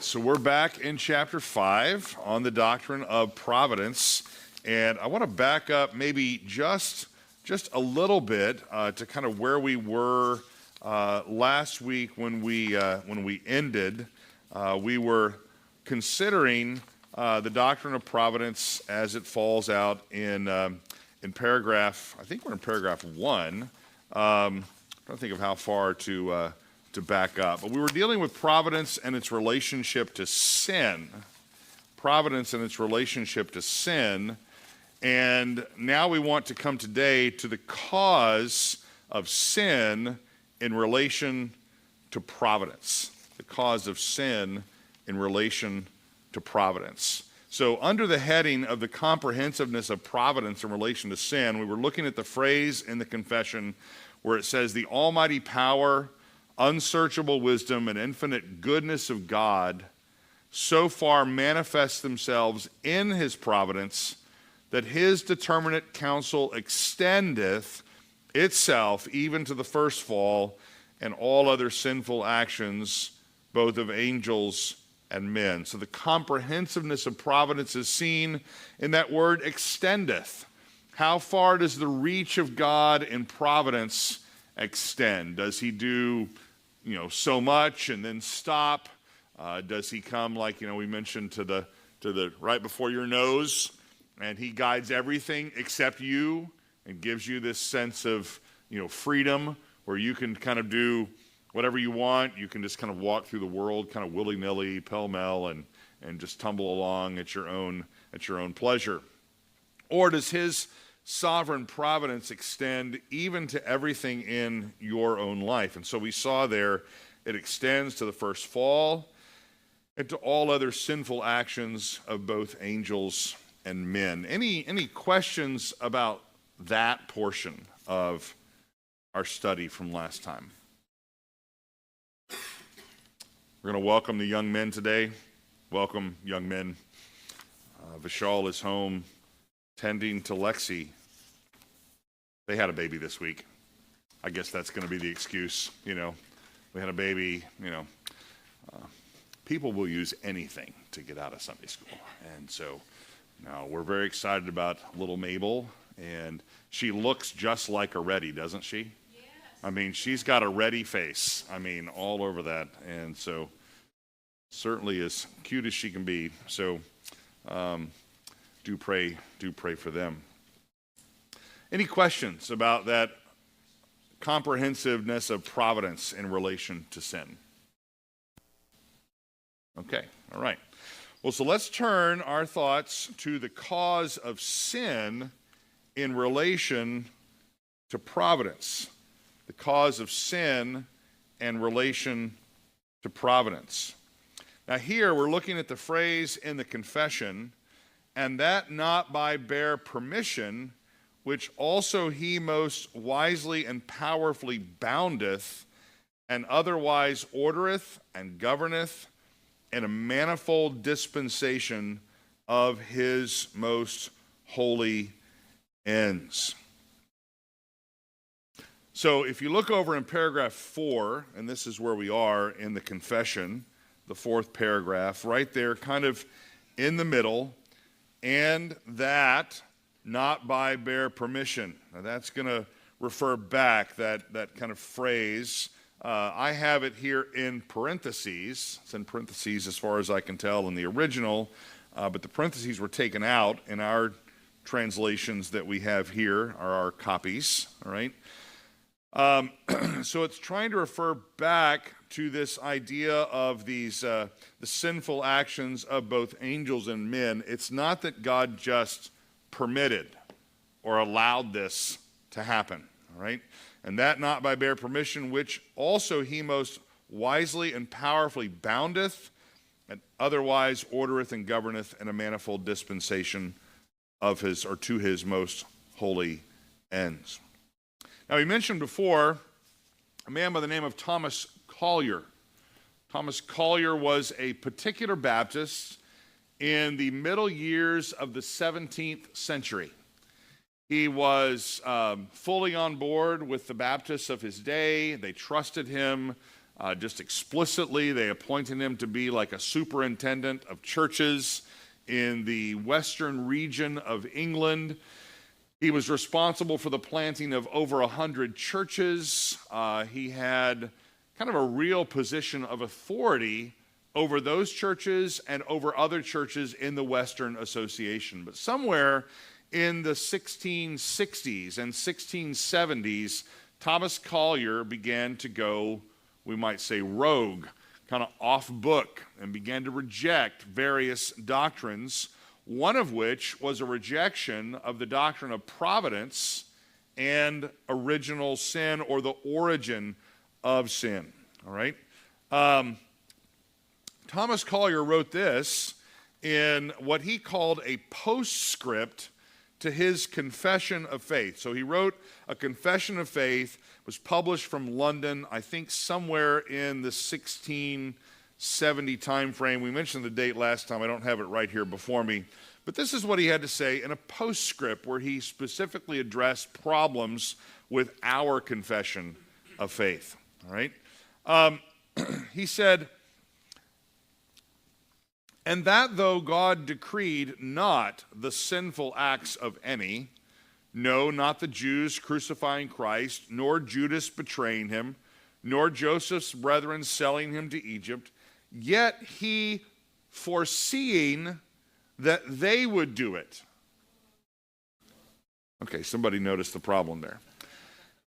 So we're back in chapter 5 on the doctrine of providence, and I want to back up maybe just a little bit to kind of where we were last week when we ended. We were considering the doctrine of providence as it falls out in paragraph. I think we're in paragraph 1. I'm trying to think of how far to back up. But we were dealing with providence and its relationship to sin. Providence and its relationship to sin. And now we want to come today to the cause of sin in relation to providence. The cause of sin in relation to providence. So under the heading of the comprehensiveness of providence in relation to sin, we were looking at the phrase in the confession where it says, the almighty power, unsearchable wisdom, and infinite goodness of God so far manifest themselves in his providence that his determinate counsel extendeth itself even to the first fall and all other sinful actions, both of angels and men. So the comprehensiveness of providence is seen in that word extendeth. How far does the reach of God in providence extend? Does he do so much and then stop? Does he come like, we mentioned to the right before your nose, and he guides everything except you and gives you this sense of, freedom where you can kind of do whatever you want. You can just kind of walk through the world kind of willy-nilly, pell-mell, and just tumble along at your own pleasure? Or does his sovereign providence extend even to everything in your own life? And so we saw there it extends to the first fall and to all other sinful actions of both angels and men. Any questions about that portion of our study from last time? We're going to welcome the young men today. Welcome, young men. Vishal is home tending to Lexi. They had a baby this week. I guess that's going to be the excuse. We had a baby. People will use anything to get out of Sunday school. And so now we're very excited about little Mabel. And she looks just like a Ready, doesn't she? Yes. I mean, she's got a Ready face. I mean, all over that. And so certainly as cute as she can be. So do pray for them. Any questions about that comprehensiveness of providence in relation to sin? Okay, all right. Well, so let's turn our thoughts to the cause of sin in relation to providence. The cause of sin in relation to providence. Now here we're looking at the phrase in the confession, and that not by bare permission, which also he most wisely and powerfully boundeth, and otherwise ordereth and governeth in a manifold dispensation of his most holy ends. So if you look over in paragraph 4, and this is where we are in the confession, the 4th paragraph, right there, kind of in the middle, and that not by bare permission. Now that's going to refer back, that kind of phrase. I have it here in parentheses. It's in parentheses as far as I can tell in the original, but the parentheses were taken out in our translations that we have here, are our copies, all right? So it's trying to refer back to this idea of these the sinful actions of both angels and men. It's not that God just permitted or allowed this to happen, all right? And that not by bare permission, which also he most wisely and powerfully boundeth, and otherwise ordereth and governeth in a manifold dispensation of his, or to his most holy ends. Now we mentioned before a man by the name of Thomas Collier. Thomas Collier was a particular Baptist in the middle years of the 17th century. He was fully on board with the Baptists of his day. They trusted him. just explicitly. They appointed him to be like a superintendent of churches in the western region of England. He was responsible for the planting of over 100 churches. He had kind of a real position of authority over those churches and over other churches in the Western Association. But somewhere in the 1660s and 1670s, Thomas Collier began to go, we might say, rogue, kind of off book, and began to reject various doctrines, one of which was a rejection of the doctrine of providence and original sin, or the origin of sin. All right? Thomas Collier wrote this in what he called a postscript to his confession of faith. So he wrote a confession of faith, was published from London, I think somewhere in the 1670 time frame. We mentioned the date last time. I don't have it right here before me. But this is what he had to say in a postscript where he specifically addressed problems with our confession of faith. All right? He said, "And that though God decreed not the sinful acts of any, no, not the Jews crucifying Christ, nor Judas betraying him, nor Joseph's brethren selling him to Egypt, yet he, foreseeing that they would do it." Okay, somebody noticed the problem there.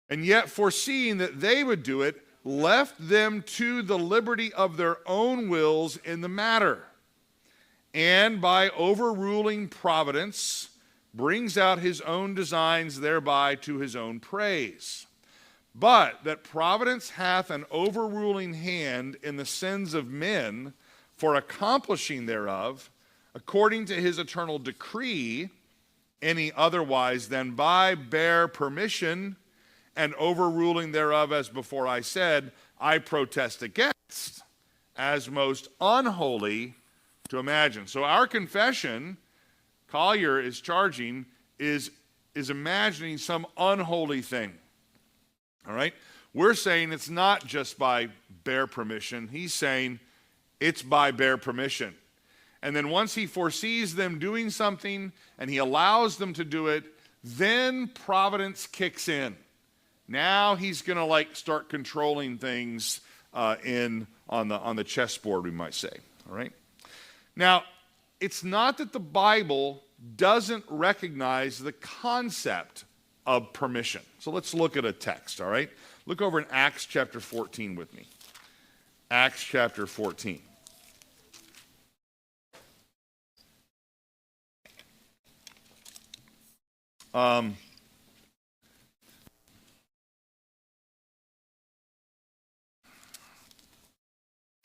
"And yet foreseeing that they would do it, left them to the liberty of their own wills in the matter, and by overruling providence, brings out his own designs thereby to his own praise. But that providence hath an overruling hand in the sins of men for accomplishing thereof, according to his eternal decree, any otherwise than by bare permission and overruling thereof, as before I said, I protest against, as most unholy to imagine." So our confession, Collier is charging, is imagining some unholy thing. All right? We're saying it's not just by bare permission. He's saying it's by bare permission. And then once he foresees them doing something and he allows them to do it, then providence kicks in. Now he's going to start controlling things on the chessboard, we might say. All right? Now, it's not that the Bible doesn't recognize the concept of permission. So let's look at a text, all right? Look over in Acts chapter 14 with me. Acts chapter 14.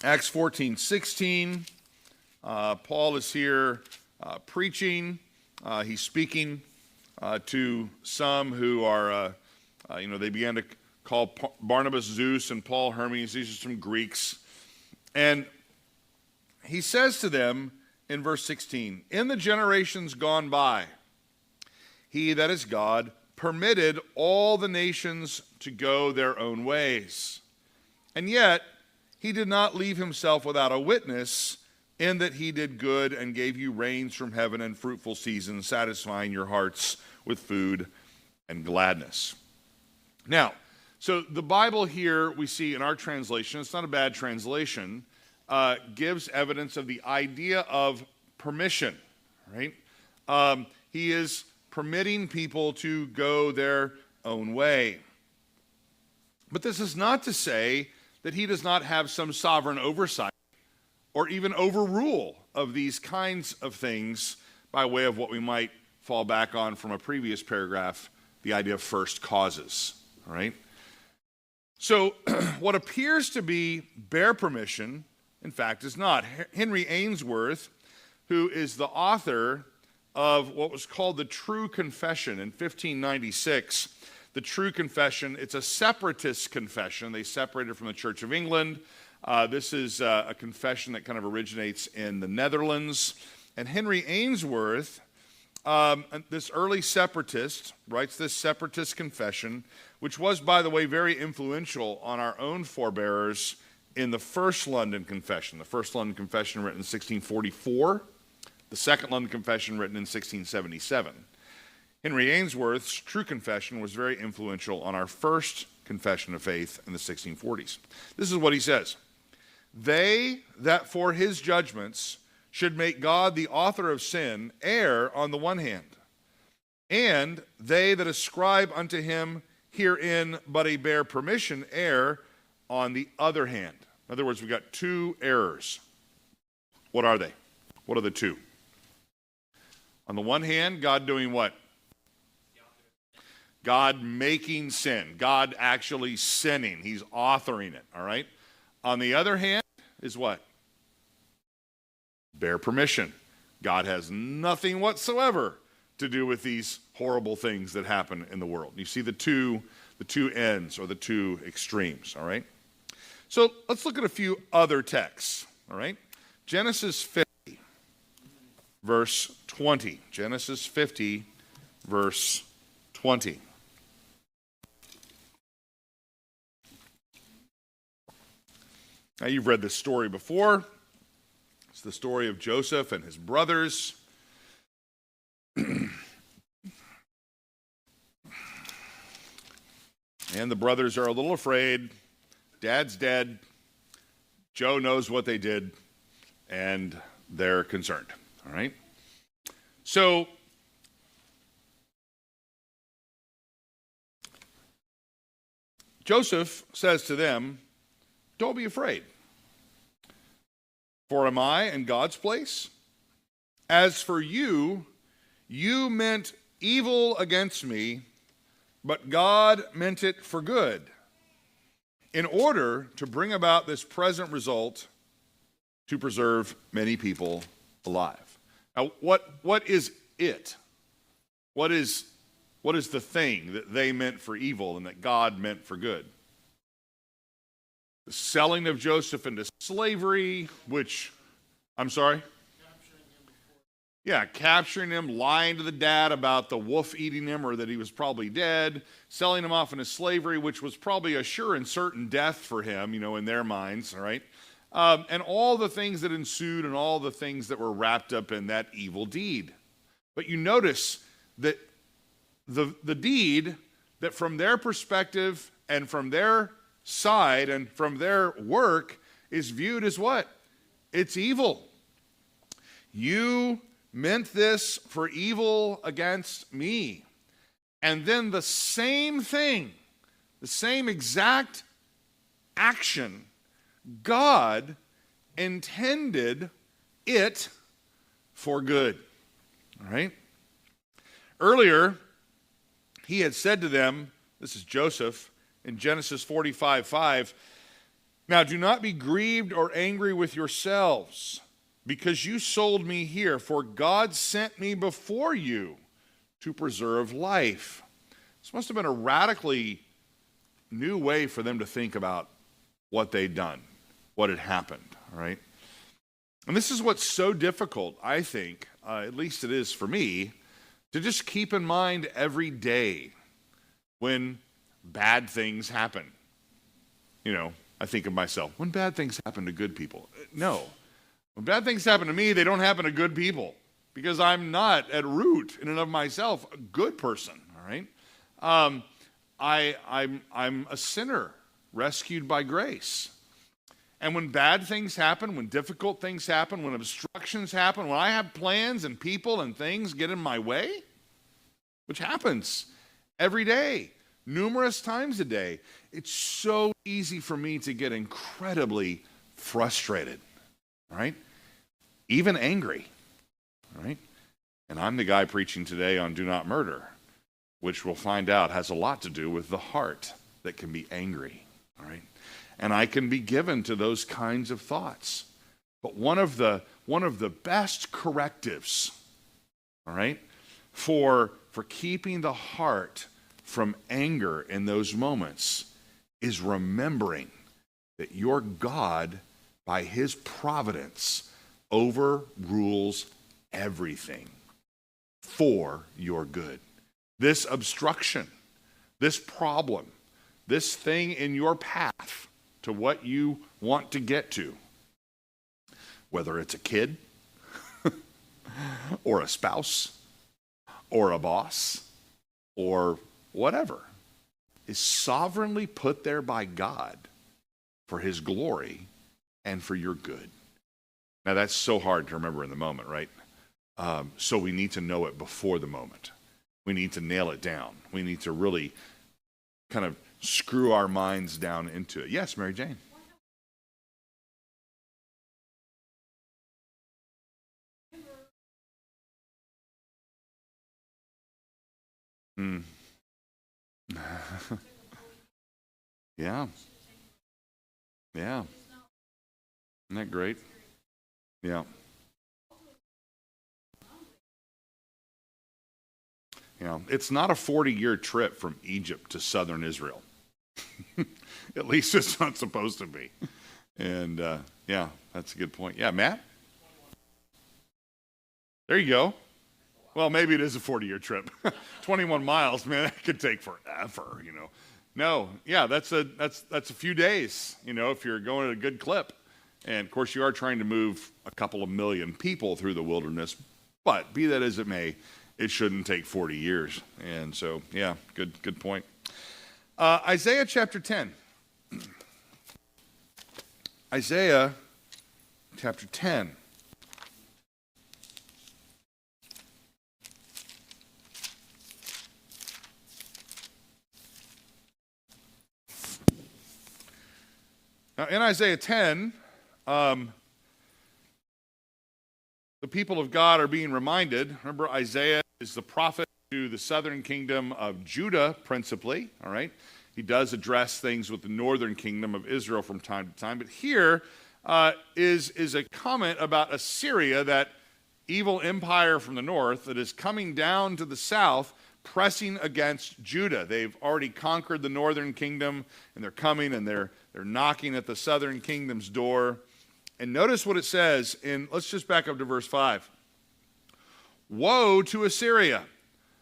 Acts 14:16. Paul is here preaching. He's speaking to some who are, they began to call Barnabas Zeus and Paul Hermes. These are some Greeks. And he says to them in verse 16, "In the generations gone by, he, that is God, permitted all the nations to go their own ways. And yet he did not leave himself without a witness, in that he did good and gave you rains from heaven and fruitful seasons, satisfying your hearts with food and gladness." Now, so the Bible here we see in our translation, it's not a bad translation, gives evidence of the idea of permission, right? He is permitting people to go their own way. But this is not to say that he does not have some sovereign oversight or even overrule of these kinds of things by way of what we might fall back on from a previous paragraph, the idea of first causes, all right? So what appears to be bare permission, in fact, is not. Henry Ainsworth, who is the author of what was called the True Confession in 1596, the True Confession, it's a separatist confession. They separated from the Church of England. This is a confession that kind of originates in the Netherlands. And Henry Ainsworth, this early separatist, writes this separatist confession, which was, by the way, very influential on our own forebears in the First London Confession. The First London Confession written in 1644, the Second London Confession written in 1677. Henry Ainsworth's True Confession was very influential on our first confession of faith in the 1640s. This is what he says: "They that for his judgments should make God the author of sin err on the one hand, and they that ascribe unto him herein but a bare permission err on the other hand." In other words, we've got two errors. What are they? What are the two? On the one hand, God doing what? God making sin. God actually sinning. He's authoring it, all right? On the other hand is what? Bare permission. God has nothing whatsoever to do with these horrible things that happen in the world. You see the two ends, or the two extremes, all right? So let's look at a few other texts, all right? Genesis 50, verse 20. Genesis 50, verse 20. Now, you've read this story before. It's the story of Joseph and his brothers. And the brothers are a little afraid. Dad's dead. Joe knows what they did, and they're concerned. All right? So, Joseph says to them, "Don't be afraid. For am I in God's place? As for you, you meant evil against me, but God meant it for good, in order to bring about this present result, to preserve many people alive." Now, what is it? What is the thing that they meant for evil and that God meant for good? The selling of Joseph into slavery, which, I'm sorry? Capturing him, lying to the dad about the wolf eating him or that he was probably dead, selling him off into slavery, which was probably a sure and certain death for him, in their minds, all right? And all the things that ensued and all the things that were wrapped up in that evil deed. But you notice that the deed that from their perspective and from their side and from their work is viewed as what? It's evil. You meant this for evil against me. And then the same thing, the same exact action, God intended it for good. All right? Earlier, he had said to them, this is Joseph, in Genesis 45:5, "Now do not be grieved or angry with yourselves, because you sold me here, for God sent me before you to preserve life." This must have been a radically new way for them to think about what they'd done, what had happened, all right? And this is what's so difficult, I think, at least it is for me, to just keep in mind every day when bad things happen. I think of myself, when bad things happen to good people. No. When bad things happen to me, they don't happen to good people, because I'm not at root in and of myself a good person, all right? I'm a sinner rescued by grace. And when bad things happen, when difficult things happen, when obstructions happen, when I have plans and people and things get in my way, which happens every day, numerous times a day, it's so easy for me to get incredibly frustrated, all right? Even angry, all right? And I'm the guy preaching today on do not murder, which we'll find out has a lot to do with the heart that can be angry, all right? And I can be given to those kinds of thoughts. But one of the best correctives, all right, for keeping the heart from anger in those moments is remembering that your God, by his providence, overrules everything for your good. This obstruction, this problem, this thing in your path to what you want to get to, whether it's a kid or a spouse or a boss or whatever, is sovereignly put there by God for his glory and for your good. Now that's so hard to remember in the moment, right? So we need to know it before the moment. We need to nail it down. We need to really kind of screw our minds down into it. Yes, Mary Jane. Mm. Yeah. Yeah. Isn't that great? Yeah. Yeah. It's not a 40-year trip from Egypt to southern Israel. At least it's not supposed to be. And yeah, that's a good point. Yeah, Matt? There you go. Well, maybe it is a 40-year trip. 21 miles, man, that could take forever, you know. No, yeah, that's a few days, you know, if you're going at a good clip. And of course, you are trying to move a couple of million people through the wilderness. But be that as it may, it shouldn't take 40 years. And so, yeah, good point. Isaiah chapter 10. Isaiah chapter 10. Now, in Isaiah 10, the people of God are being reminded. Remember, Isaiah is the prophet to the southern kingdom of Judah, principally. All right, he does address things with the northern kingdom of Israel from time to time. But here is a comment about Assyria, that evil empire from the north that is coming down to the south, pressing against Judah. They've already conquered the northern kingdom, and they're coming and they're knocking at the southern kingdom's door. And notice what it says let's just back up to verse 5. Woe to Assyria,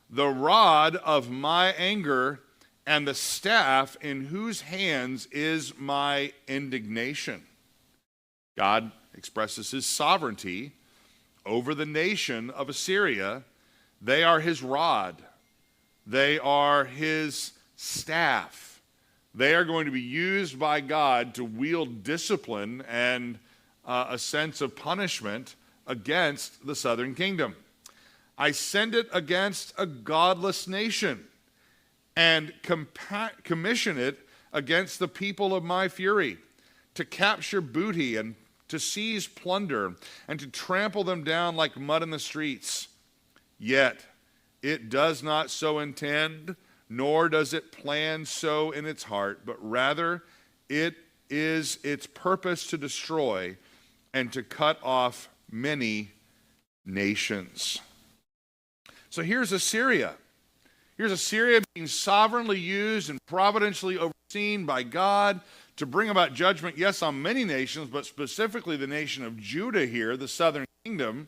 the rod of my anger and the staff in whose hands is my indignation. God expresses his sovereignty over the nation of Assyria. They are his rod. They are his staff. They are going to be used by God to wield discipline and a sense of punishment against the southern kingdom. I send it against a godless nation and commission it against the people of my fury, to capture booty and to seize plunder and to trample them down like mud in the streets. Yet it does not so intend, nor does it plan so in its heart, but rather it is its purpose to destroy and to cut off many nations. So here's Assyria. Here's Assyria being sovereignly used and providentially overseen by God to bring about judgment, yes, on many nations, but specifically the nation of Judah here, the southern kingdom.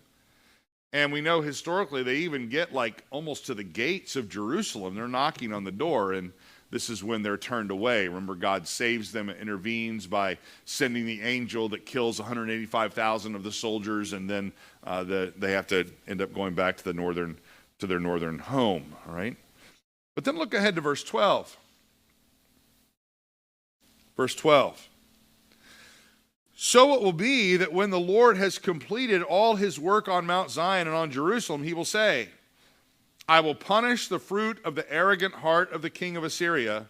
And we know historically they even get like almost to the gates of Jerusalem. They're knocking on the door, and this is when they're turned away. Remember, God saves them and intervenes by sending the angel that kills 185,000 of the soldiers, and then they have to end up going back to their northern home. All right. But then look ahead to verse 12. Verse 12. So it will be that when the Lord has completed all his work on Mount Zion and on Jerusalem, he will say, I will punish the fruit of the arrogant heart of the king of Assyria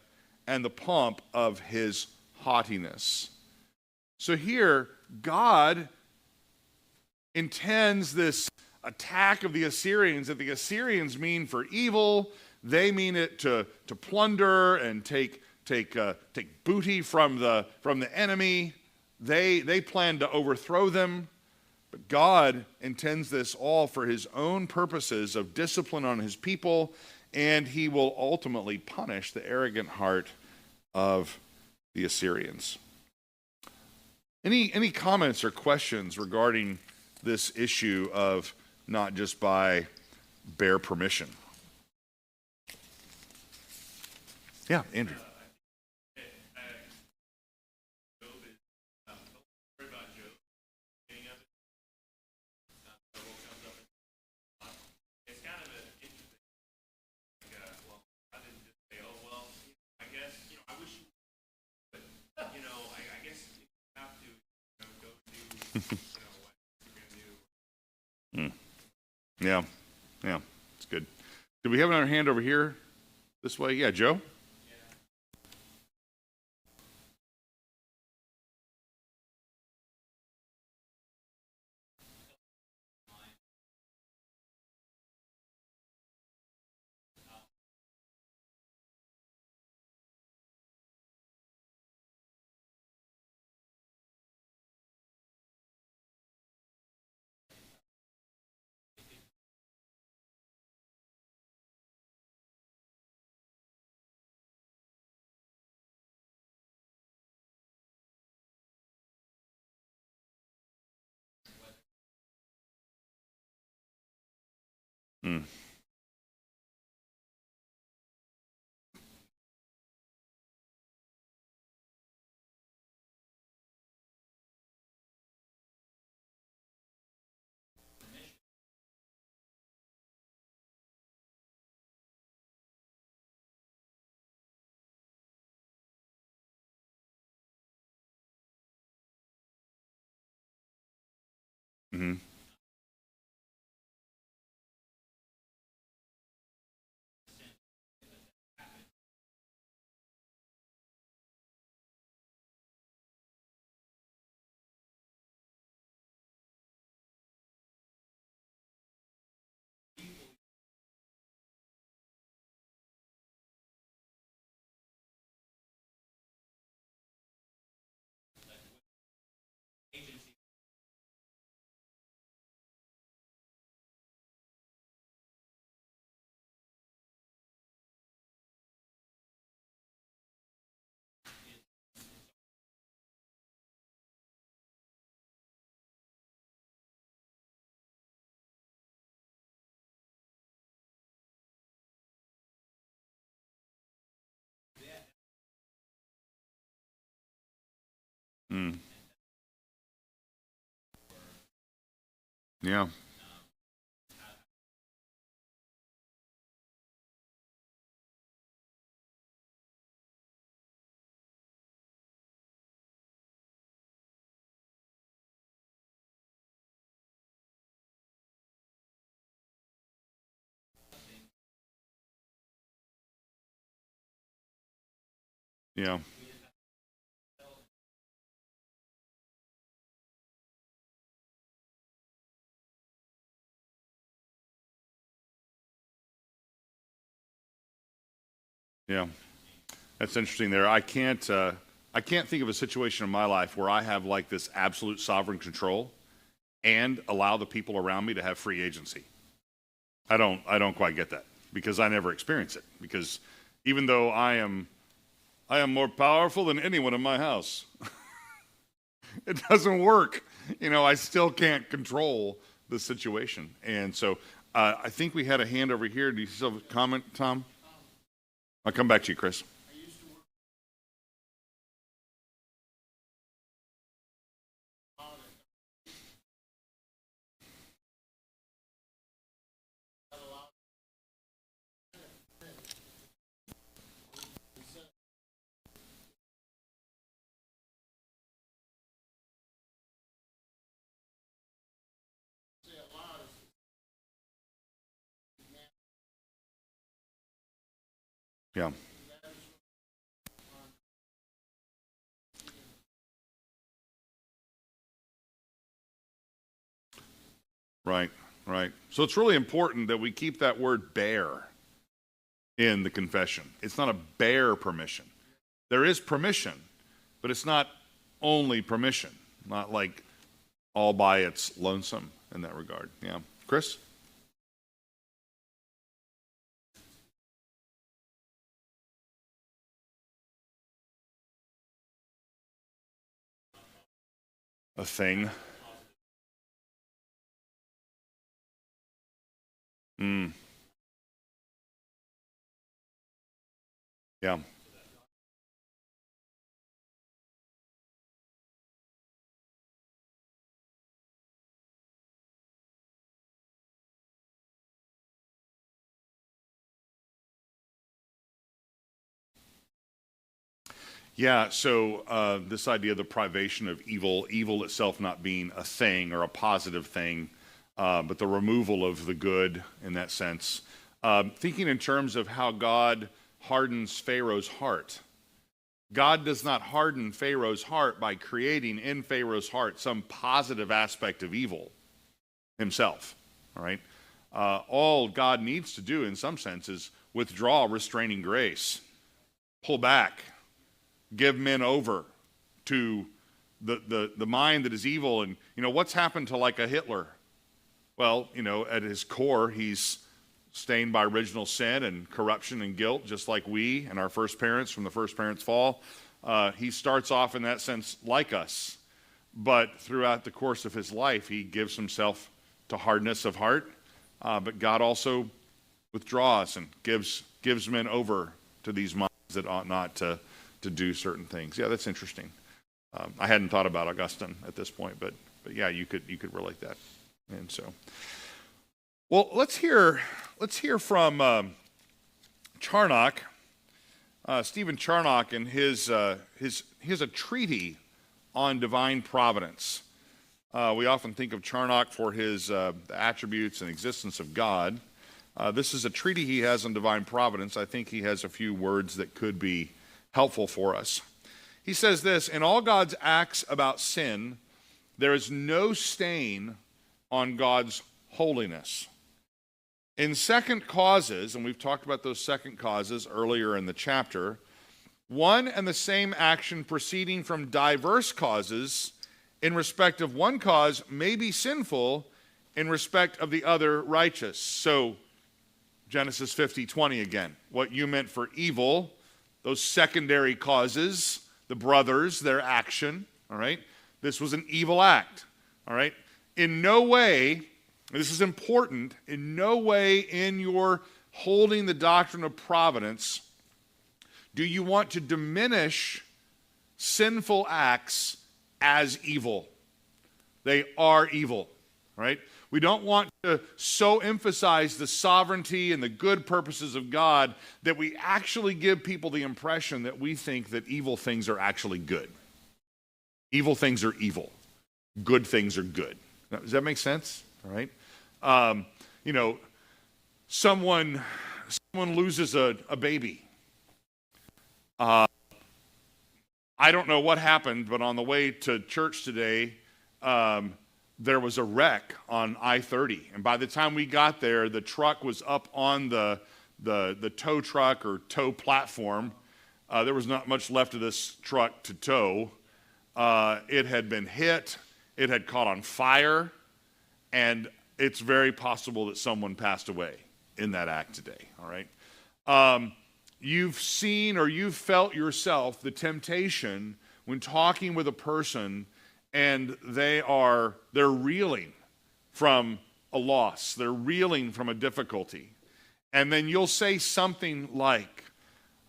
and the pomp of his haughtiness. So here, God intends this attack of the Assyrians that the Assyrians mean for evil. They mean it to plunder and take booty from the enemy. They plan to overthrow them, but God intends this all for his own purposes of discipline on his people, and he will ultimately punish the arrogant heart of the Assyrians. Any comments or questions regarding this issue of not just by bare permission? Yeah, Andrew. Mm. Yeah, yeah, it's good. Do we have another hand over here this way? Yeah, Joe? Mm. Mm-hmm. Mm. Yeah, yeah, yeah. That's interesting there. I can't think of a situation in my life where I have like this absolute sovereign control and allow the people around me to have free agency. I don't quite get that because I never experience it. Because even though I am more powerful than anyone in my house, it doesn't work. You know, I still can't control the situation. And so I think we had a hand over here. Do you still have a comment, Tom? I'll come back to you, Chris. Yeah. Right, right. So it's really important that we keep that word bear in the confession. It's not a bare permission. There is permission, but it's not only permission, not like all by its lonesome in that regard. Yeah. Chris? A thing. Mm, yeah. Yeah, so this idea of the privation of evil, evil itself not being a thing or a positive thing, but the removal of the good in that sense. Thinking in terms of how God hardens Pharaoh's heart. God does not harden Pharaoh's heart by creating in Pharaoh's heart some positive aspect of evil himself, all right? All God needs to do in some sense is withdraw restraining grace, pull back, give men over to the mind that is evil. And, what's happened to like a Hitler? Well, at his core, he's stained by original sin and corruption and guilt, just like we and our first parents from the first parents' fall. He starts off in that sense like us, but throughout the course of his life, he gives himself to hardness of heart. But God also withdraws and gives men over to these minds that ought not to do certain things. Yeah, that's interesting. I hadn't thought about Augustine at this point, but yeah, you could relate that. And so, well, let's hear from Charnock, Stephen Charnock, and his a treatise on divine providence. We often think of Charnock for his attributes and existence of God. This is a treatise he has on divine providence. I think he has a few words that could be helpful for us. He says this: in all God's acts about sin, there is no stain on God's holiness. In second causes, and we've talked about those second causes earlier in the chapter, one and the same action proceeding from diverse causes in respect of one cause may be sinful, in respect of the other righteous. So, Genesis 50:20 again. What you meant for evil, those secondary causes, the brothers, their action, all right? This was an evil act, all right? In no way, this is important, in no way in your holding the doctrine of providence do you want to diminish sinful acts as evil. They are evil, right? We don't want to so emphasize the sovereignty and the good purposes of God that we actually give people the impression that we think that evil things are actually good. Evil things are evil. Good things are good. Now, does that make sense? All right. Someone loses a baby. I don't know what happened, but on the way to church today, there was a wreck on I-30. And by the time we got there, the truck was up on the tow truck or tow platform. There was not much left of this truck to tow. It had been hit. It had caught on fire. And it's very possible that someone passed away in that act today, all right? You've seen or you've felt yourself the temptation when talking with a person and they're reeling from a loss. They're reeling from a difficulty. And then you'll say something like,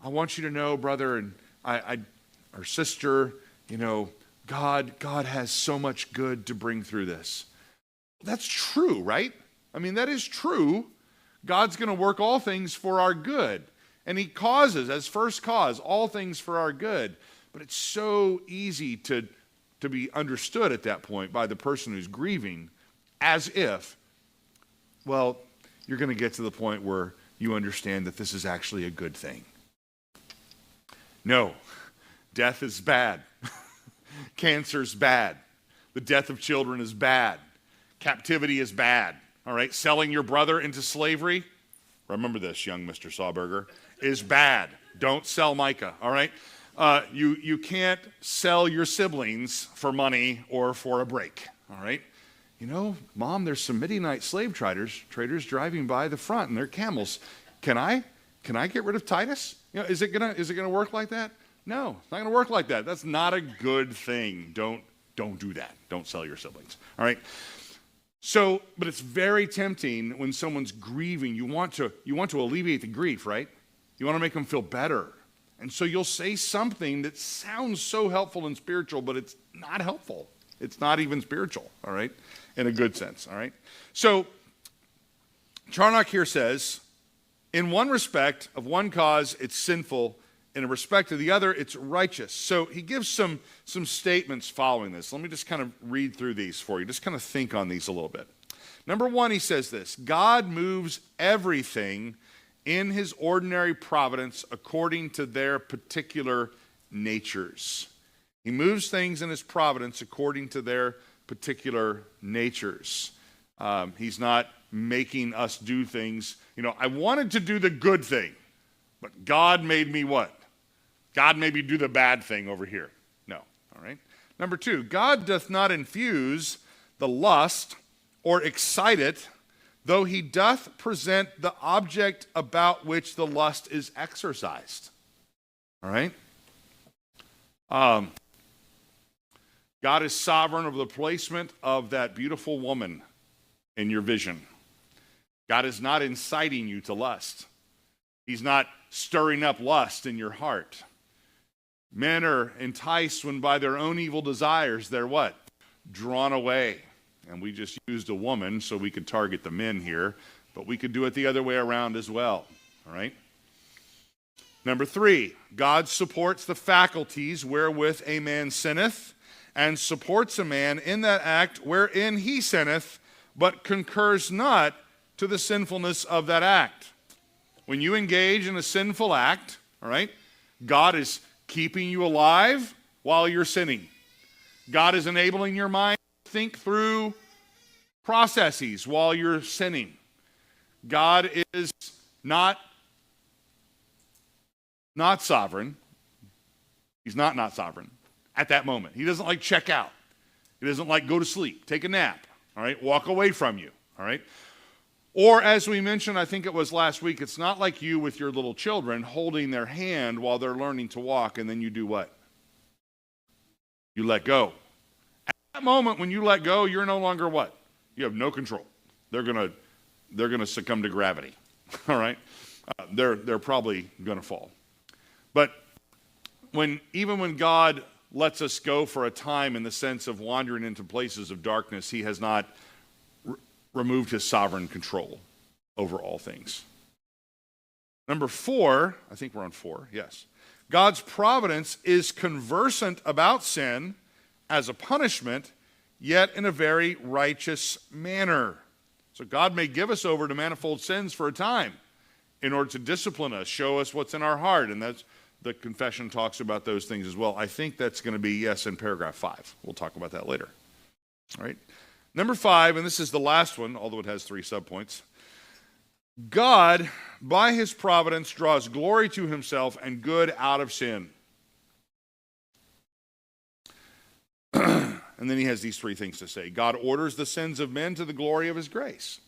I want you to know, brother and or sister, God has so much good to bring through this. That's true, right? I mean, that is true. God's going to work all things for our good. And he causes, as first cause, all things for our good. But it's so easy to be understood at that point by the person who's grieving as if, well, you're going to get to the point where you understand that this is actually a good thing. No, death is bad. Cancer's bad. The death of children is bad. Captivity is bad. All right, selling your brother into slavery, remember this, young Mr. Sawberger, is bad. Don't sell Micah, all right? You can't sell your siblings for money or for a break, all right? Mom, there's some Midianite slave traders driving by the front and they're camels. Can I get rid of Titus? Is it gonna work like that? No, it's not gonna work like that. That's not a good thing. Don't do that. Don't sell your siblings, all right? So, but it's very tempting when someone's grieving. You want to alleviate the grief, right? You want to make them feel better. And so you'll say something that sounds so helpful and spiritual, but it's not helpful. It's not even spiritual, all right? In a good sense, all right? So Charnock here says, in one respect, of one cause, it's sinful. in respect to the other, it's righteous. So he gives some statements following this. Let me just kind of read through these for you. Just kind of think on these a little bit. Number one, he says this: God moves everything in his ordinary providence according to their particular natures. He moves things in his providence according to their particular natures. He's not making us do things. I wanted to do the good thing, but God made me what? God made me do the bad thing over here. No, all right? Number two, God doth not infuse the lust or excite it, though he doth present the object about which the lust is exercised. All right? God is sovereign over the placement of that beautiful woman in your vision. God is not inciting you to lust. He's not stirring up lust in your heart. Men are enticed when by their own evil desires they're what? Drawn away. And we just used a woman so we could target the men here, but we could do it the other way around as well. All right? Number three, God supports the faculties wherewith a man sinneth, and supports a man in that act wherein he sinneth, but concurs not to the sinfulness of that act. When you engage in a sinful act, all right, God is keeping you alive while you're sinning. God is enabling your mind to think through processes while you're sinning. God is not sovereign. He's not sovereign at that moment. He doesn't check out. He doesn't go to sleep, take a nap, all right, walk away from you, all right? Or as we mentioned, I think it was last week, it's not like you with your little children holding their hand while they're learning to walk, and then you do what? You let go. At that moment when you let go, you're no longer what? You have no control. They're gonna succumb to gravity. All right? They're probably gonna fall. But even when God lets us go for a time in the sense of wandering into places of darkness, he has not removed his sovereign control over all things. Number four, I think we're on four, yes. God's providence is conversant about sin as a punishment, yet in a very righteous manner. So God may give us over to manifold sins for a time in order to discipline us, show us what's in our heart, and that's the confession talks about those things as well. I think that's going to be, yes, in paragraph 5. We'll talk about that later. All right. Number 5, and this is the last one, although it has 3 subpoints. God, by his providence, draws glory to himself and good out of sin. And then he has these 3 things to say. God orders the sins of men to the glory of his grace.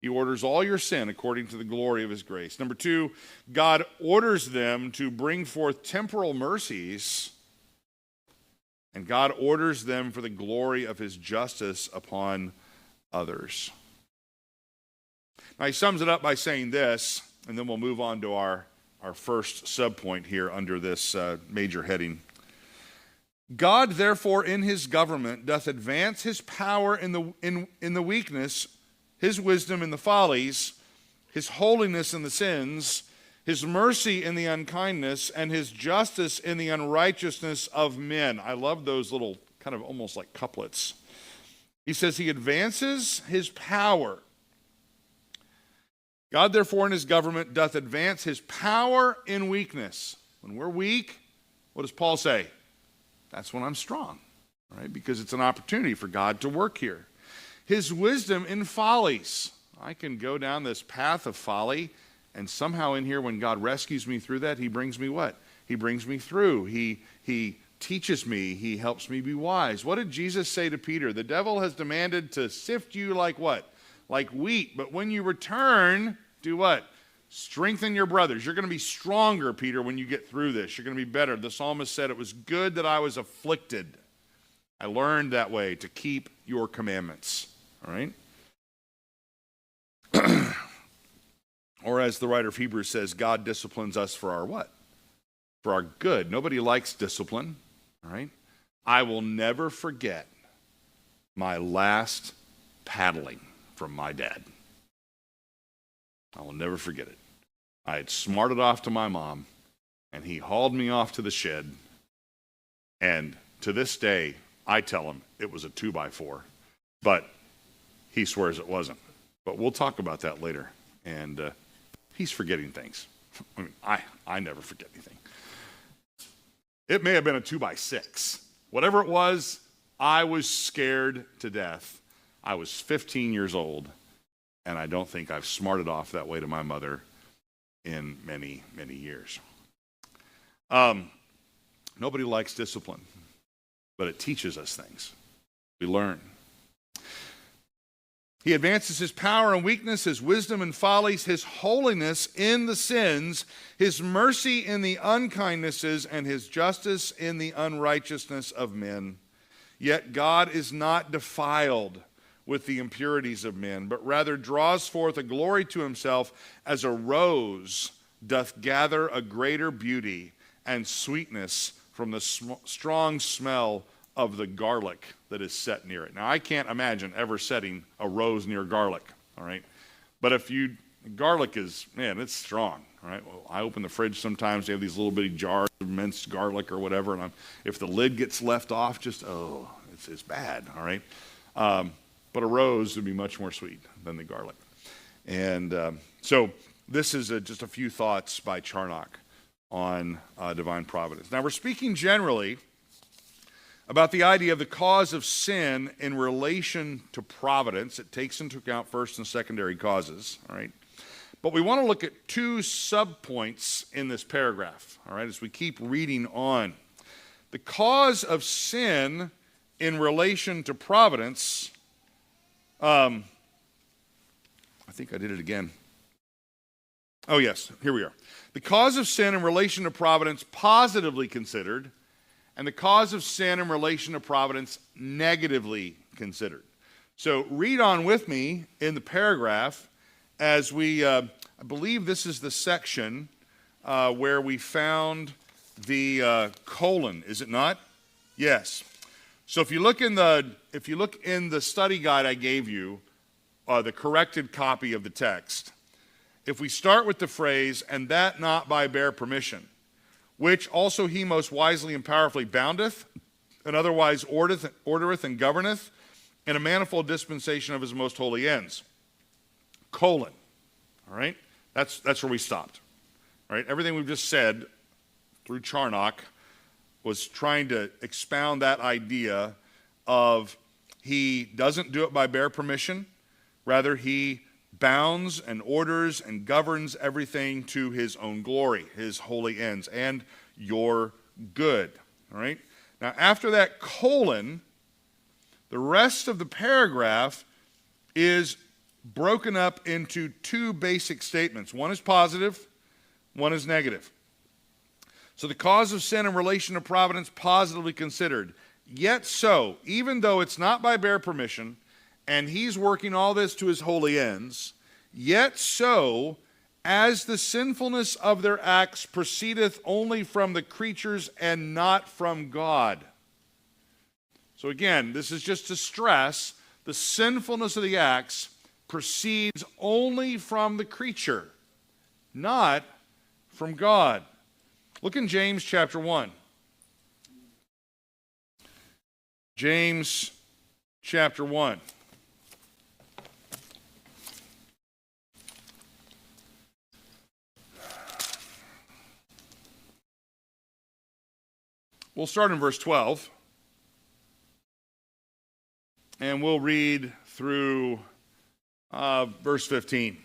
He orders all your sin according to the glory of his grace. Number 2, God orders them to bring forth temporal mercies, and God orders them for the glory of his justice upon others. Now he sums it up by saying this, and then we'll move on to our first subpoint here under this major heading. God, therefore, in his government doth advance his power in the weakness, his wisdom in the follies, his holiness in the sins, his mercy in the unkindness, and his justice in the unrighteousness of men. I love those little kind of almost like couplets. He says he advances his power. God, therefore, in his government doth advance his power in weakness. When we're weak, what does Paul say? That's when I'm strong, right? Because it's an opportunity for God to work here. His wisdom in follies. I can go down this path of folly, and somehow in here, when God rescues me through that, he brings me what? He brings me through. He teaches me. He helps me be wise. What did Jesus say to Peter? The devil has demanded to sift you like what? Like wheat. But when you return, do what? Strengthen your brothers. You're going to be stronger, Peter, when you get through this. You're going to be better. The psalmist said, it was good that I was afflicted. I learned that way to keep your commandments. All right? Or as the writer of Hebrews says, God disciplines us for our what? For our good. Nobody likes discipline. All right? I will never forget my last paddling from my dad. I will never forget it. I had smarted off to my mom, And he hauled me off to the shed. And to this day, I tell him it was a 2x4. But he swears it wasn't. But we'll talk about that later. And he's forgetting things. I mean, I never forget anything. It may have been a 2x6. Whatever it was, I was scared to death. I was 15 years old, and I don't think I've smarted off that way to my mother in many, many years. Nobody likes discipline, but it teaches us things. We learn. He advances his power and weakness, his wisdom and follies, his holiness in the sins, his mercy in the unkindnesses, and his justice in the unrighteousness of men. Yet God is not defiled with the impurities of men, but rather draws forth a glory to himself as a rose doth gather a greater beauty and sweetness from the strong smell of the garlic that is set near it. Now, I can't imagine ever setting a rose near garlic, all right? But garlic is, man, it's strong, all right? Well, I open the fridge sometimes, they have these little bitty jars of minced garlic or whatever, and if the lid gets left off, it's bad, all right? But a rose would be much more sweet than the garlic. And so this is just a few thoughts by Charnock on divine providence. Now, we're speaking generally about the idea of the cause of sin in relation to providence. It takes into account first and secondary causes, all right? But we want to look at two subpoints in this paragraph, all right, as we keep reading on. The cause of sin in relation to providence, I think I did it again. Oh, yes, here we are. The cause of sin in relation to providence positively considered, and the cause of sin in relation to providence negatively considered. So read on with me in the paragraph as we, I believe this is the section where we found the colon, is it not? Yes. So if you look in the study guide I gave you, the corrected copy of the text, if we start with the phrase, and that not by bare permission, which also he most wisely and powerfully boundeth, and otherwise ordereth and governeth, in a manifold dispensation of his most holy ends. Colon. All right? That's where we stopped. All right? Everything we've just said through Charnock was trying to expound that idea of he doesn't do it by bare permission. Rather, he bounds and orders and governs everything to his own glory, his holy ends, and your good. All right? Now, after that colon, the rest of the paragraph is broken up into two basic statements. One is positive, one is negative. So the cause of sin in relation to providence positively considered. Yet so, even though it's not by bare permission, and he's working all this to his holy ends, yet so, as the sinfulness of their acts proceedeth only from the creatures and not from God. So again, this is just to stress the sinfulness of the acts proceeds only from the creature, not from God. Look in James chapter 1. James chapter 1. We'll start in verse 12, and we'll read through verse 15.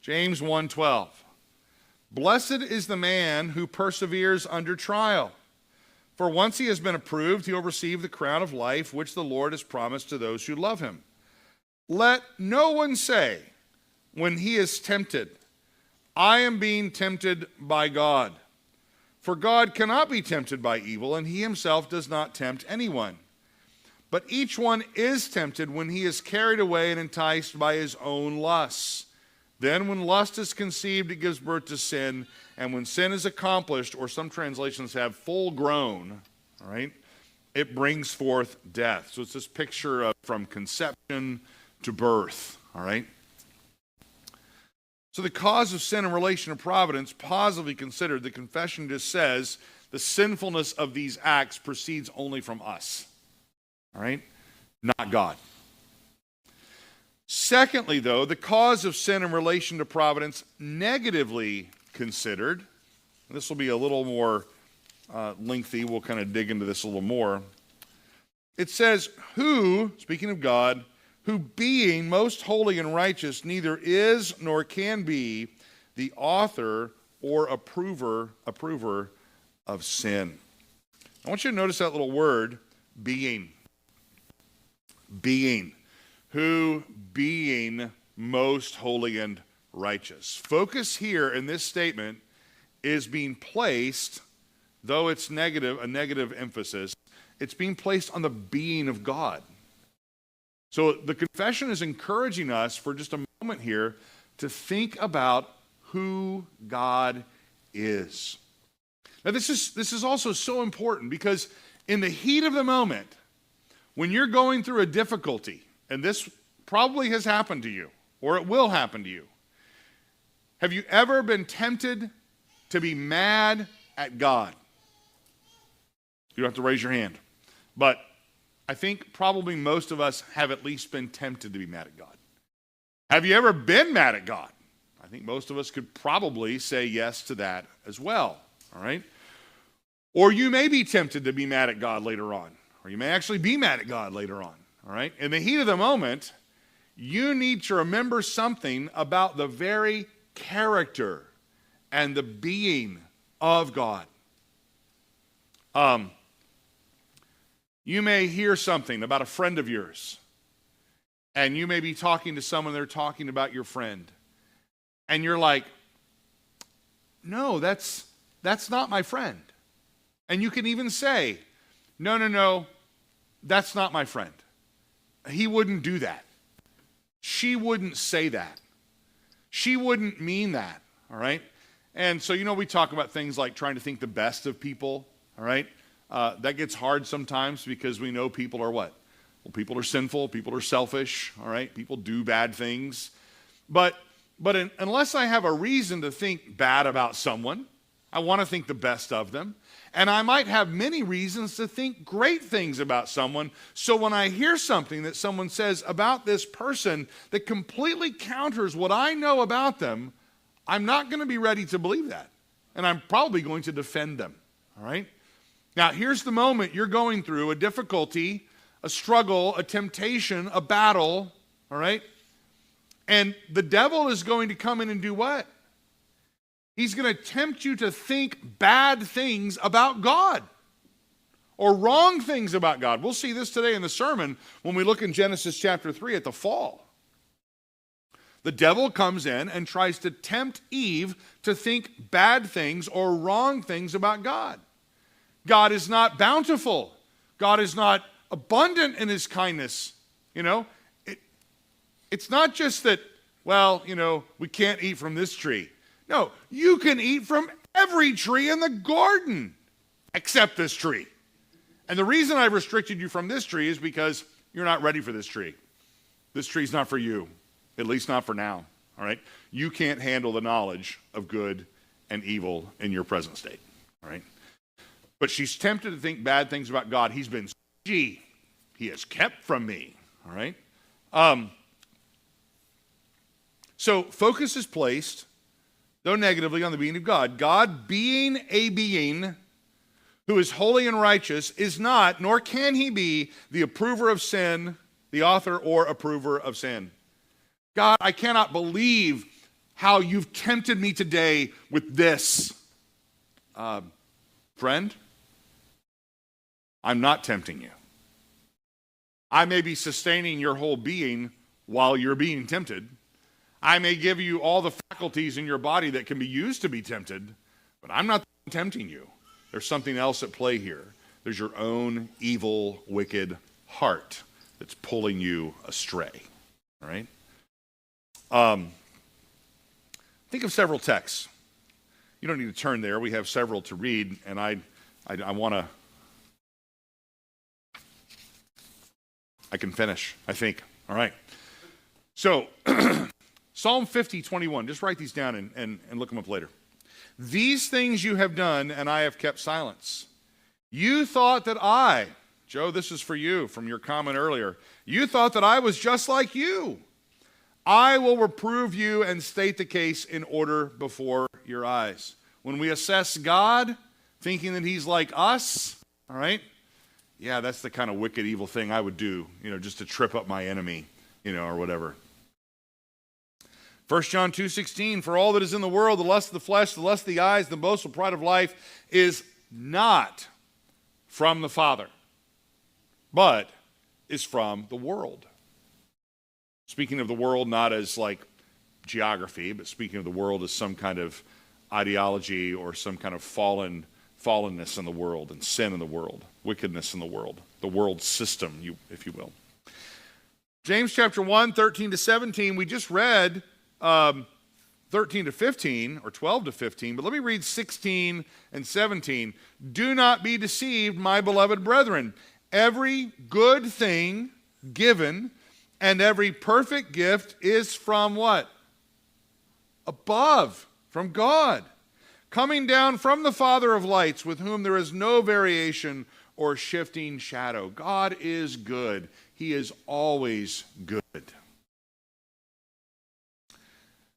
James 1:12. Blessed is the man who perseveres under trial, for once he has been approved, he will receive the crown of life which the Lord has promised to those who love him. Let no one say, when he is tempted, I am being tempted by God. For God cannot be tempted by evil, and he himself does not tempt anyone. But each one is tempted when he is carried away and enticed by his own lusts. Then when lust is conceived, it gives birth to sin. And when sin is accomplished, or some translations have full grown, all right, it brings forth death. So it's this picture of from conception to birth, all right? So the cause of sin in relation to providence, positively considered, the confession just says the sinfulness of these acts proceeds only from us. All right? Not God. Secondly, though, the cause of sin in relation to providence, negatively considered, and this will be a little more lengthy, we'll kind of dig into this a little more. It says, who, speaking of God, who being most holy and righteous, neither is nor can be the author or approver of sin. I want you to notice that little word, being. Being. Who being most holy and righteous. Focus here in this statement is being placed, though it's negative, a negative emphasis, it's being placed on the being of God. So the confession is encouraging us for just a moment here to think about who God is. Now this is also so important because in the heat of the moment, when you're going through a difficulty, and this probably has happened to you, or it will happen to you, have you ever been tempted to be mad at God? You don't have to raise your hand, but I think probably most of us have at least been tempted to be mad at God. Have you ever been mad at God? I think most of us could probably say yes to that as well, all right? Or you may be tempted to be mad at God later on, or you may actually be mad at God later on, all right? In the heat of the moment, you need to remember something about the very character and the being of God. You may hear something about a friend of yours, and you may be talking to someone, they're talking about your friend, and you're like, no, that's not my friend. And you can even say, no, that's not my friend. He wouldn't do that. She wouldn't say that. She wouldn't mean that, all right? And so, we talk about things like trying to think the best of people, all right? That gets hard sometimes because we know people are what? Well, people are sinful, people are selfish, all right? People do bad things. But unless I have a reason to think bad about someone, I want to think the best of them. And I might have many reasons to think great things about someone. So when I hear something that someone says about this person that completely counters what I know about them, I'm not going to be ready to believe that. And I'm probably going to defend them, all right? Now, here's the moment you're going through a difficulty, a struggle, a temptation, a battle, all right? And the devil is going to come in and do what? He's going to tempt you to think bad things about God or wrong things about God. We'll see this today in the sermon when we look in Genesis chapter 3 at the fall. The devil comes in and tries to tempt Eve to think bad things or wrong things about God. God is not bountiful. God is not abundant in his kindness. It's not just that, we can't eat from this tree. No, you can eat from every tree in the garden except this tree. And the reason I've restricted you from this tree is because you're not ready for this tree. This tree's not for you, at least not for now, all right? You can't handle the knowledge of good and evil in your present state, all right? But she's tempted to think bad things about God. He's been stingy. He has kept from me, all right? So focus is placed, though negatively, on the being of God. God being a being who is holy and righteous is not, nor can he be, the approver of sin, the author or approver of sin. God, I cannot believe how you've tempted me today with this. Friend, I'm not tempting you. I may be sustaining your whole being while you're being tempted. I may give you all the faculties in your body that can be used to be tempted, but I'm not tempting you. There's something else at play here. There's your own evil, wicked heart that's pulling you astray. All right? Think of several texts. You don't need to turn there. We have several to read, and I want to... I can finish, I think. All right. So Psalm 50:21. Just write these down and look them up later. These things you have done, and I have kept silence. You thought that I, Joe, this is for you from your comment earlier. You thought that I was just like you. I will reprove you and state the case in order before your eyes. When we assess God, thinking that he's like us, all right? Yeah, that's the kind of wicked, evil thing I would do, just to trip up my enemy, or whatever. 1 John 2:16, for all that is in the world, the lust of the flesh, the lust of the eyes, the boastful pride of life, is not from the Father, but is from the world. Speaking of the world, not as like geography, but speaking of the world as some kind of ideology or some kind of fallenness in the world and sin in the world, wickedness in the world system, if you will. James chapter 1, 13 to 17, we just read 13 to 15 or 12 to 15, but let me read 16 and 17. Do not be deceived, my beloved brethren. Every good thing given and every perfect gift is from what? Above, from God, coming down from the Father of lights, with whom there is no variation or shifting shadow. God is good. He is always good.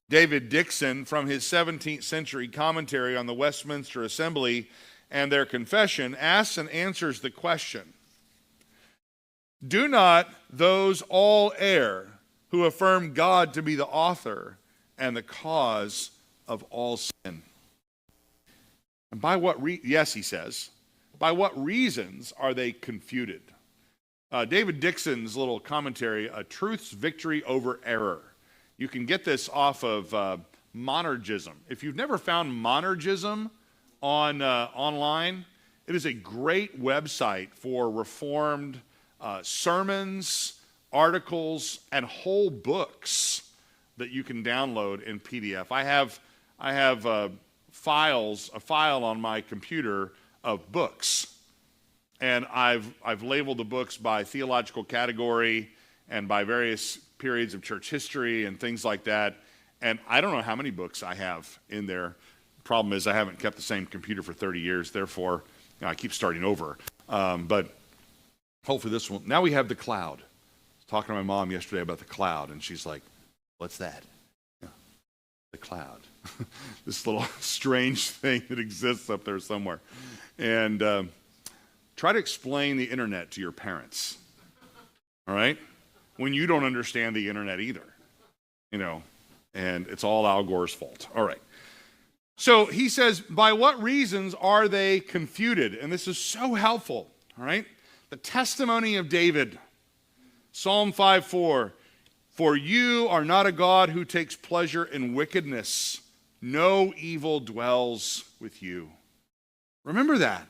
David Dixon, from his 17th century commentary on the Westminster Assembly and their confession, asks and answers the question, do not those all err who affirm God to be the author and the cause of all sin? And by what yes, he says, by what reasons are they confuted? David Dixon's little commentary, A Truth's Victory Over Error. You can get this off of Monergism. If you've never found Monergism online, it is a great website for Reformed sermons, articles, and whole books that you can download in PDF. I have a file on my computer of books, and I've labeled the books by theological category and by various periods of church history and things like that. And I don't know how many books I have in there. Problem is, I haven't kept the same computer for 30 years. Therefore, I keep starting over. But hopefully this one. Now we have the cloud. I was talking to my mom yesterday about the cloud, and she's like, what's that? Yeah, the cloud. This little strange thing that exists up there somewhere. And try to explain the internet to your parents. All right? When you don't understand the internet either. And it's all Al Gore's fault. All right. So he says, by what reasons are they confuted? And this is so helpful. All right? The testimony of David, Psalm 5:4, for you are not a God who takes pleasure in wickedness. No evil dwells with you. Remember that.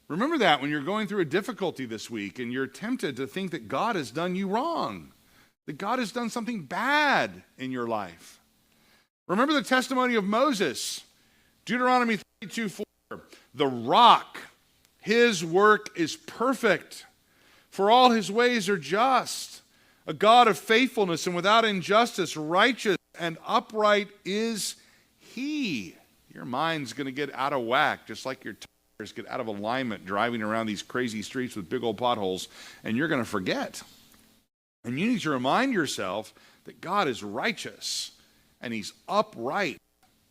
Remember that when you're going through a difficulty this week and you're tempted to think that God has done you wrong, that God has done something bad in your life. Remember the testimony of Moses, Deuteronomy 32:4, the rock, his work is perfect, for all his ways are just. A God of faithfulness and without injustice, righteous and upright is he. Your mind's going to get out of whack, just like your tires get out of alignment driving around these crazy streets with big old potholes, and you're going to forget. And you need to remind yourself that God is righteous and he's upright.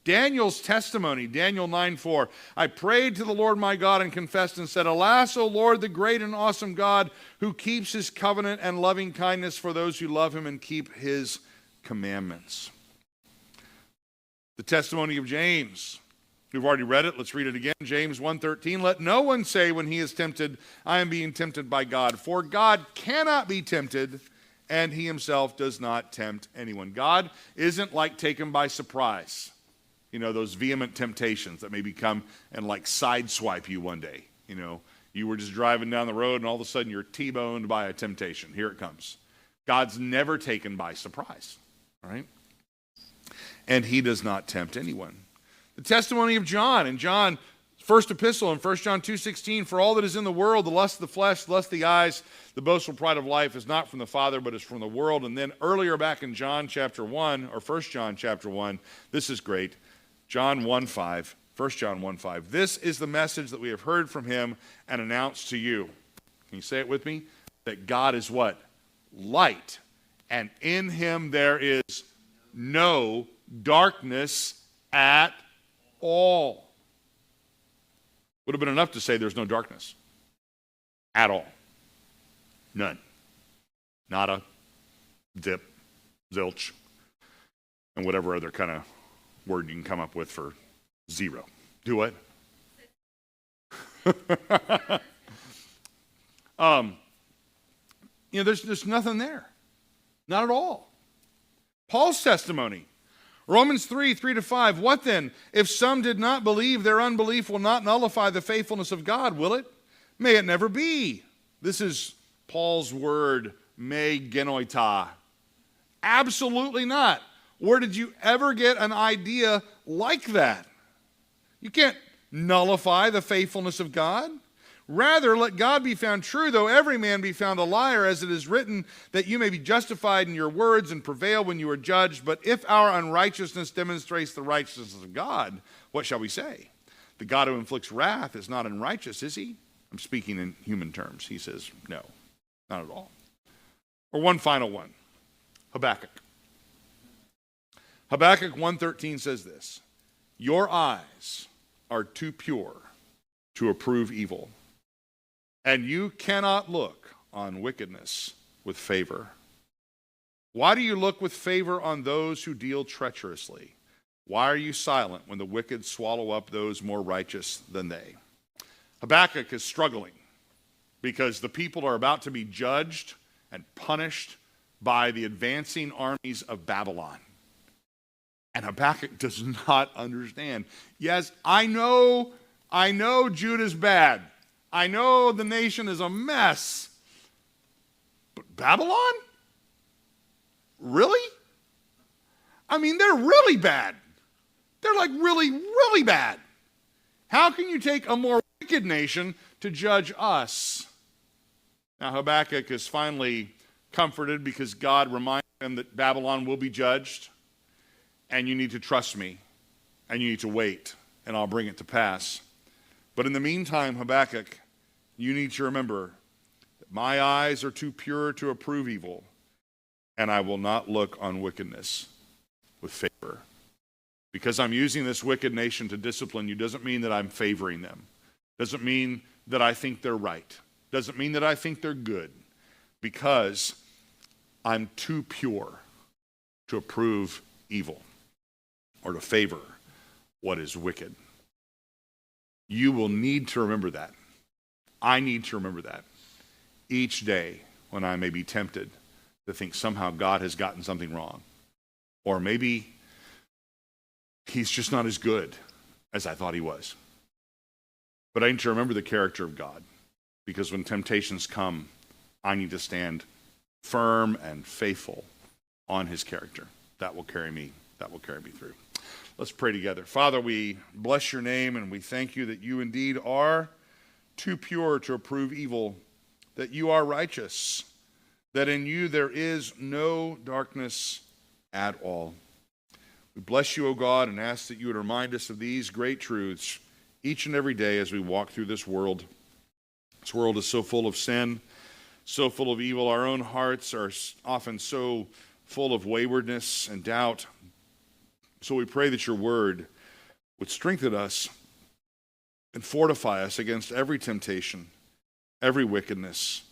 Daniel's testimony, Daniel 9:4, I prayed to the Lord my God and confessed and said, alas, O Lord, the great and awesome God who keeps his covenant and loving kindness for those who love him and keep his commandments. The testimony of James. We've already read it. Let's read it again. James 1:13, let no one say when he is tempted, I am being tempted by God. For God cannot be tempted, and he himself does not tempt anyone. God isn't like taken by surprise. Those vehement temptations that maybe come and like sideswipe you one day. You were just driving down the road and all of a sudden you're T-boned by a temptation. Here it comes. God's never taken by surprise. All right? And he does not tempt anyone. The testimony of John, in John first epistle in 1 John 2:16, for all that is in the world, the lust of the flesh, the lust of the eyes, the boastful pride of life is not from the Father, but is from the world. And then earlier back in John chapter 1, or 1 John chapter 1, this is great, John 1:5, 1 John 1:5. This is the message that we have heard from him and announced to you. Can you say it with me? That God is what? Light. And in him there is no darkness at all. Would have been enough to say there's no darkness at all. None. Nada, zip, zilch, and whatever other kind of word you can come up with for zero. Do what? There's nothing there. Not at all. Paul's testimony. Romans 3:3-5. What then? If some did not believe, their unbelief will not nullify the faithfulness of God, will it? May it never be. This is Paul's word, me genoita. Absolutely not. Where did you ever get an idea like that? You can't nullify the faithfulness of God. Rather, let God be found true, though every man be found a liar, as it is written, that you may be justified in your words and prevail when you are judged. But if our unrighteousness demonstrates the righteousness of God, what shall we say? The God who inflicts wrath is not unrighteous, is he? I'm speaking in human terms. He says, no, not at all. Or one final one, Habakkuk. Habakkuk 1:13 says this, your eyes are too pure to approve evil, and you cannot look on wickedness with favor. Why do you look with favor on those who deal treacherously? Why are you silent when the wicked swallow up those more righteous than they? Habakkuk is struggling because the people are about to be judged and punished by the advancing armies of Babylon. And Habakkuk does not understand. Yes, I know Judah's bad. I know the nation is a mess. But Babylon? Really? I mean, they're really bad. They're like really, really bad. How can you take a more wicked nation to judge us? Now Habakkuk is finally comforted because God reminds him that Babylon will be judged, and you need to trust me, and you need to wait, and I'll bring it to pass. But in the meantime, Habakkuk, you need to remember that my eyes are too pure to approve evil, and I will not look on wickedness with favor. Because I'm using this wicked nation to discipline you doesn't mean that I'm favoring them. Doesn't mean that I think they're right. Doesn't mean that I think they're good. Because I'm too pure to approve evil or to favor what is wicked. You will need to remember that. I need to remember that each day when I may be tempted to think somehow God has gotten something wrong. Or maybe he's just not as good as I thought he was. But I need to remember the character of God, because when temptations come, I need to stand firm and faithful on his character. That will carry me through. Let's pray together. Father, we bless your name and we thank you that you indeed are too pure to approve evil, that you are righteous, that in you there is no darkness at all. We bless you, O God, and ask that you would remind us of these great truths each and every day as we walk through this world. This world is so full of sin, so full of evil. Our own hearts are often so full of waywardness and doubt. So we pray that your word would strengthen us and fortify us against every temptation, every wickedness.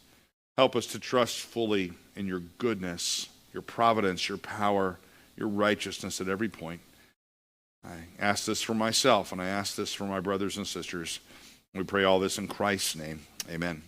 Help us to trust fully in your goodness, your providence, your power, your righteousness at every point. I ask this for myself, and I ask this for my brothers and sisters. We pray all this in Christ's name. Amen.